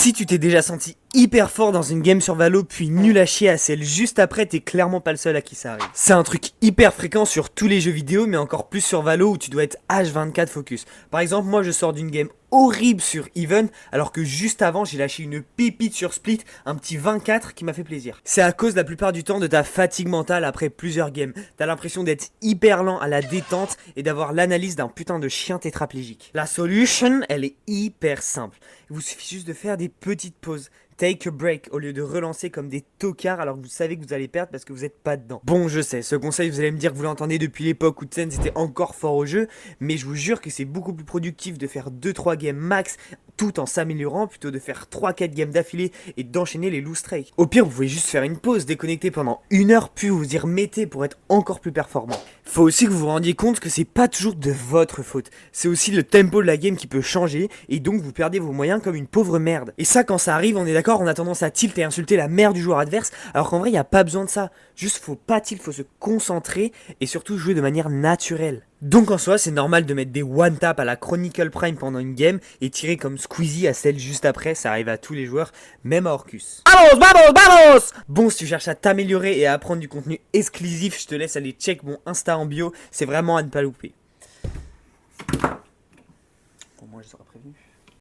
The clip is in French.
Si tu t'es déjà senti hyper fort dans une game sur Valo puis nul à chier à celle juste après, t'es clairement pas le seul à qui ça arrive. C'est un truc hyper fréquent sur tous les jeux vidéo mais encore plus sur Valo où tu dois être H24 focus. Par exemple moi je sors d'une game horrible sur Even alors que juste avant j'ai lâché une pépite sur Split, un petit 24 qui m'a fait plaisir. C'est à cause la plupart du temps de ta fatigue mentale après plusieurs games. T'as l'impression d'être hyper lent à la détente et d'avoir l'analyse d'un putain de chien tétraplégique. La solution elle est hyper simple. Il vous suffit juste de faire des petites pauses. Take a break au lieu de relancer comme des tocards alors que vous savez que vous allez perdre parce que vous n'êtes pas dedans. Bon, je sais, ce conseil, vous allez me dire que vous l'entendez depuis l'époque où Tsen était encore fort au jeu, mais je vous jure que c'est beaucoup plus productif de faire 2-3 games max tout en s'améliorant plutôt de faire 3-4 games d'affilée et d'enchaîner les lose streaks. Au pire, vous pouvez juste faire une pause, déconnecter pendant 1 heure puis vous y remettez pour être encore plus performant. Faut aussi que vous vous rendiez compte que c'est pas toujours de votre faute. C'est aussi le tempo de la game qui peut changer et donc vous perdez vos moyens comme une pauvre merde. Et ça, quand ça arrive, on est d'accord, on a tendance à tilt et insulter la mère du joueur adverse, alors qu'en vrai, y a pas besoin de ça. Juste, faut pas tilt, faut se concentrer et surtout jouer de manière naturelle. Donc en soi, c'est normal de mettre des one-tap à la Chronicle Prime pendant une game et tirer comme Squeezie à celle juste après, ça arrive à tous les joueurs, même à Orcus. Vamos, vamos, vamos! Bon, si tu cherches à t'améliorer et à apprendre du contenu exclusif, je te laisse aller check mon Insta en bio, c'est vraiment à ne pas louper. Pour moi, je serai prévenu.